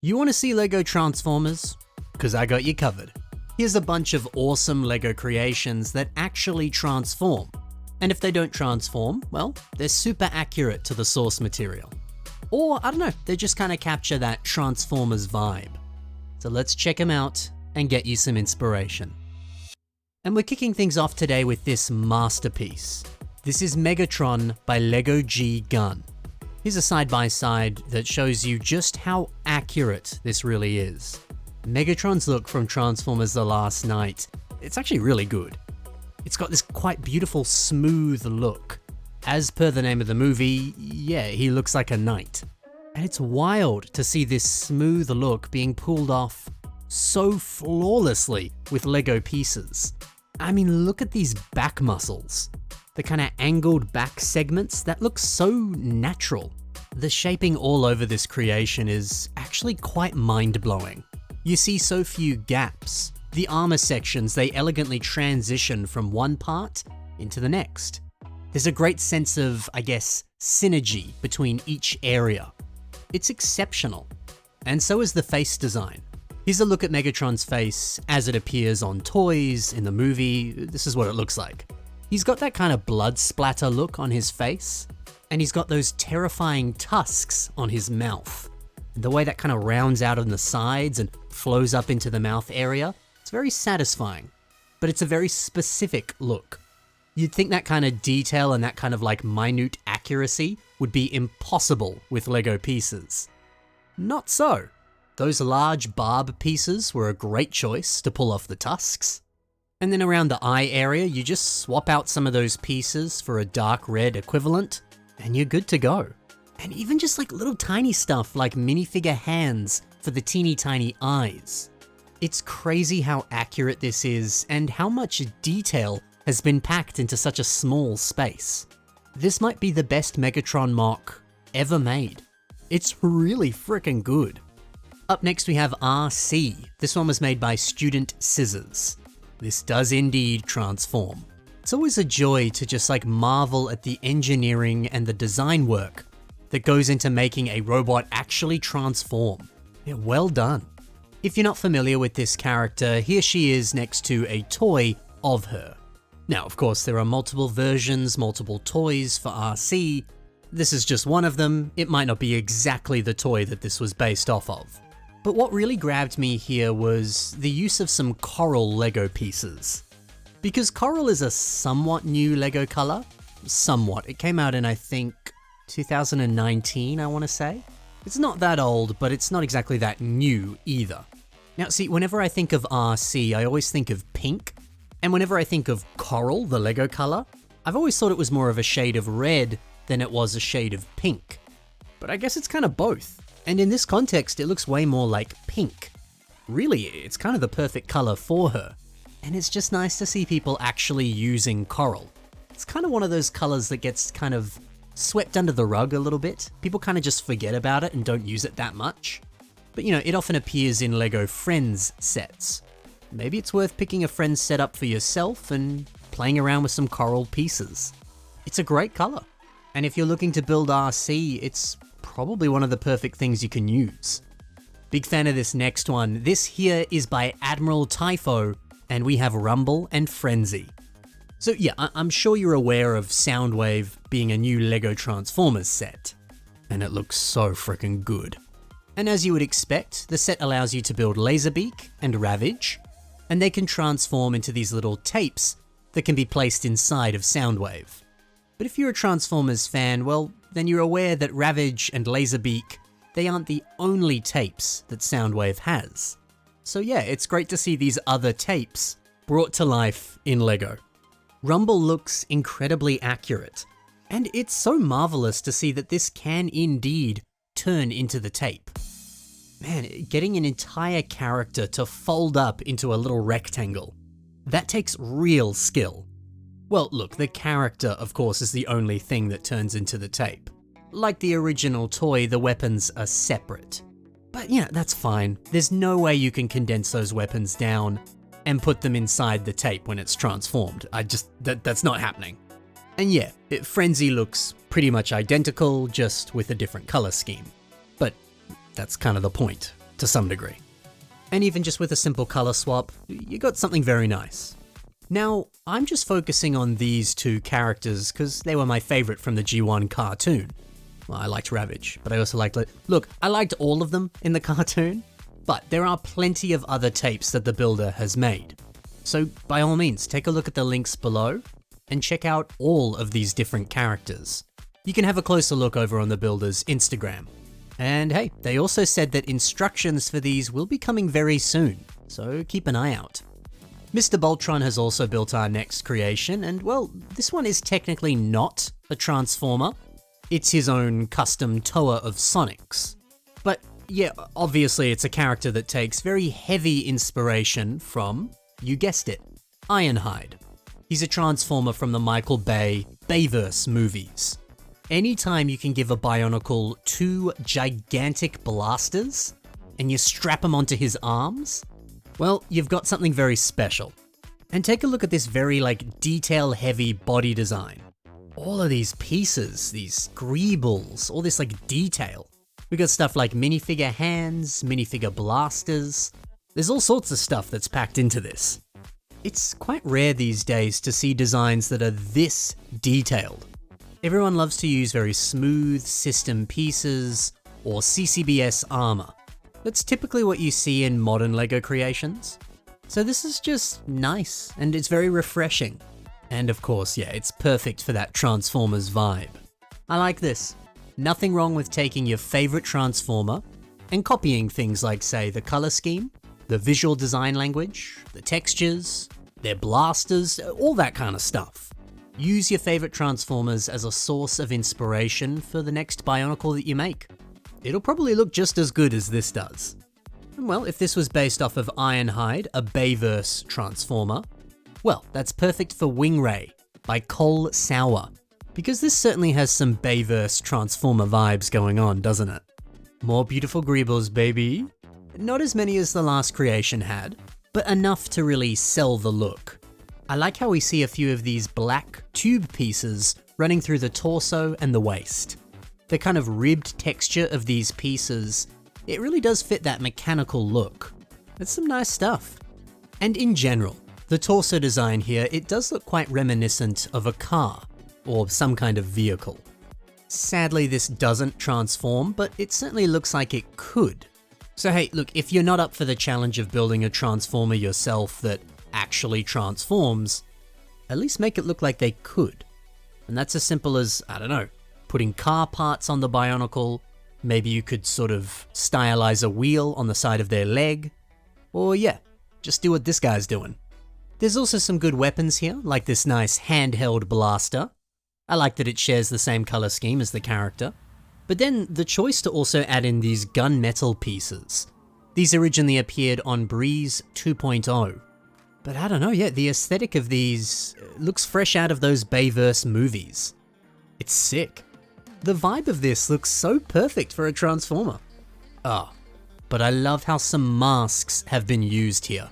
You want to see LEGO Transformers? Because I got you covered. Here's a bunch of awesome LEGO creations that actually transform. And if they don't transform, well, they're super accurate to the source material. Or, I don't know, they just kind of capture that Transformers vibe. So let's check them out and get you some inspiration. And we're kicking things off today with this masterpiece. This is Megatron by LEGO G Gun. Here's a side-by-side that shows you just how accurate this really is. Megatron's look from Transformers The Last Knight, it's actually really good. It's got this quite beautiful, smooth look. As per the name of the movie, yeah, he looks like a knight. And it's wild to see this smooth look being pulled off so flawlessly with LEGO pieces. I mean, look at these back muscles. The kind of angled back segments that look so natural. The shaping all over this creation is actually quite mind-blowing. You see so few gaps. The armor sections, they elegantly transition from one part into the next. There's a great sense of, I guess, synergy between each area. It's exceptional. And so is the face design. Here's a look at Megatron's face as it appears on toys, in the movie. This is what it looks like. He's got that kind of blood splatter look on his face, and he's got those terrifying tusks on his mouth. The way that kind of rounds out on the sides and flows up into the mouth area, it's very satisfying, but it's a very specific look. You'd think that kind of detail and that kind of like minute accuracy would be impossible with LEGO pieces. Not so. Those large barb pieces were a great choice to pull off the tusks. And then around the eye area, you just swap out some of those pieces for a dark red equivalent, and you're good to go. And even just like little tiny stuff like minifigure hands for the teeny tiny eyes. It's crazy how accurate this is and how much detail has been packed into such a small space. This might be the best Megatron mock ever made. It's really freaking good. Up next we have RC. This one was made by Student Scissors. This does indeed transform. It's always a joy to just like marvel at the engineering and the design work that goes into making a robot actually transform. Yeah, well done. If you're not familiar with this character, here she is next to a toy of her. Now, of course, there are multiple versions, multiple toys for RC. This is just one of them. It might not be exactly the toy that this was based off of. But what really grabbed me here was the use of some coral LEGO pieces. Because coral is a somewhat new LEGO color. Somewhat. It came out in, I think, 2019, I want to say. It's not that old, but it's not exactly that new either. Now, see, whenever I think of RC, I always think of pink. And whenever I think of coral, the LEGO color, I've always thought it was more of a shade of red than it was a shade of pink. But I guess it's kind of both. And in this context, it looks way more like pink. Really, it's kind of the perfect color for her. And it's just nice to see people actually using coral. It's kind of one of those colors that gets kind of swept under the rug a little bit. People kind of just forget about it and don't use it that much. But you know, it often appears in LEGO Friends sets. Maybe it's worth picking a Friends set up for yourself and playing around with some coral pieces. It's a great color. And if you're looking to build RC, it's probably one of the perfect things you can use. Big fan of this next one. This here is by Admiral Typho, and we have Rumble and Frenzy. So yeah, I'm sure you're aware of Soundwave being a new LEGO Transformers set, and it looks so freaking good. And as you would expect, the set allows you to build Laserbeak and Ravage, and they can transform into these little tapes that can be placed inside of Soundwave. But if you're a Transformers fan, well, then you're aware that Ravage and Laserbeak, they aren't the only tapes that Soundwave has. So yeah, it's great to see these other tapes brought to life in LEGO. Rumble looks incredibly accurate, and it's so marvelous to see that this can indeed turn into the tape. Man, getting an entire character to fold up into a little rectangle, that takes real skill. Well, look, the character, of course, is the only thing that turns into the tape. Like the original toy, the weapons are separate. But yeah, that's fine. There's no way you can condense those weapons down and put them inside the tape when it's transformed. That's not happening. And yeah, Frenzy looks pretty much identical, just with a different color scheme. But that's kind of the point. to some degree. And even just with a simple color swap, you got something very nice. Now, I'm just focusing on these two characters because they were my favorite from the G1 cartoon. Well, I liked Ravage, but I also liked... Look, I liked all of them in the cartoon, but there are plenty of other tapes that the builder has made. So by all means, take a look at the links below and check out all of these different characters. You can have a closer look over on the builder's Instagram. And hey, they also said that instructions for these will be coming very soon, so keep an eye out. Mr. Voltron has also built our next creation, and well, this one is technically not a Transformer. It's his own custom tower of Sonic's. But yeah, obviously it's a character that takes very heavy inspiration from, you guessed it, Ironhide. He's a Transformer from the Michael Bay Bayverse movies. Anytime you can give a Bionicle 2 gigantic blasters, and you strap them onto his arms, well, you've got something very special. And take a look at this very detail-heavy body design. All of these pieces, these greebles, all this detail. We got stuff like minifigure hands, minifigure blasters. There's all sorts of stuff that's packed into this. It's quite rare these days to see designs that are this detailed. Everyone loves to use very smooth system pieces or CCBS armor. That's typically what you see in modern LEGO creations. So this is just nice, and it's very refreshing. And of course, yeah, it's perfect for that Transformers vibe. I like this. Nothing wrong with taking your favorite Transformer and copying things like, say, the color scheme, the visual design language, the textures, their blasters, all that kind of stuff. Use your favorite Transformers as a source of inspiration for the next Bionicle that you make. It'll probably look just as good as this does. And well, if this was based off of Ironhide, a Bayverse Transformer, well, that's perfect for Wingray by Cole Sauer, because this certainly has some Bayverse Transformer vibes going on, doesn't it? More beautiful greebles, baby. Not as many as the last creation had, but enough to really sell the look. I like how we see a few of these black tube pieces running through the torso and the waist. The kind of ribbed texture of these pieces, it really does fit that mechanical look. It's some nice stuff. And in general, the torso design here, it does look quite reminiscent of a car, or some kind of vehicle. Sadly, this doesn't transform, but it certainly looks like it could. So hey, look, if you're not up for the challenge of building a Transformer yourself that actually transforms, at least make it look like they could. And that's as simple as, I don't know, putting car parts on the Bionicle, maybe you could sort of stylize a wheel on the side of their leg, or yeah, just do what this guy's doing. There's also some good weapons here, like this nice handheld blaster. I like that it shares the same color scheme as the character. But then the choice to also add in these gunmetal pieces. These originally appeared on Breeze 2.0. But I don't know, yeah, the aesthetic of these looks fresh out of those Bayverse movies. It's sick. The vibe of this looks so perfect for a Transformer. But I love how some masks have been used here.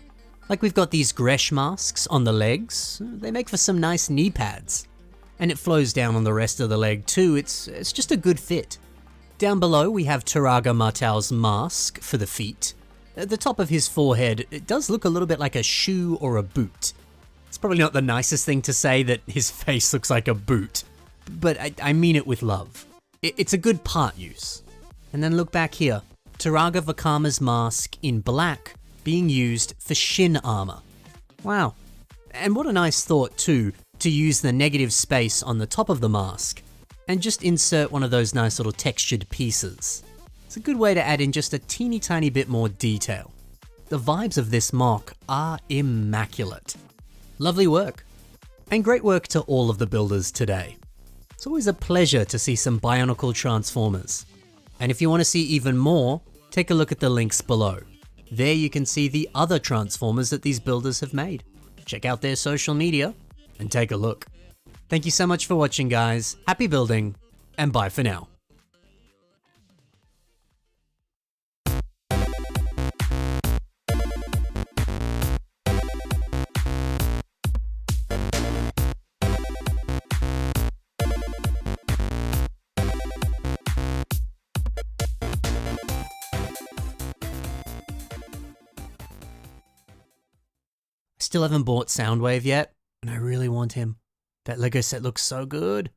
Like we've got these Gresh masks on the legs, they make for some nice knee pads. And it flows down on the rest of the leg too, it's just a good fit. Down below we have Turaga Martau's mask for the feet. At the top of his forehead, it does look a little bit like a shoe or a boot. It's probably not the nicest thing to say that his face looks like a boot, but I mean it with love. It's a good part use. And then look back here, Turaga Vakama's mask in black being used for shin armor. Wow. And what a nice thought too, to use the negative space on the top of the mask and just insert one of those nice little textured pieces. It's a good way to add in just a teeny tiny bit more detail. The vibes of this mock are immaculate. Lovely work. And great work to all of the builders today. It's always a pleasure to see some Bionicle Transformers. And if you want to see even more, take a look at the links below. There you can see the other Transformers that these builders have made. Check out their social media and take a look. Thank you so much for watching, guys. Happy building, and bye for now. Still haven't bought Soundwave yet, and I really want him. That Lego set looks so good.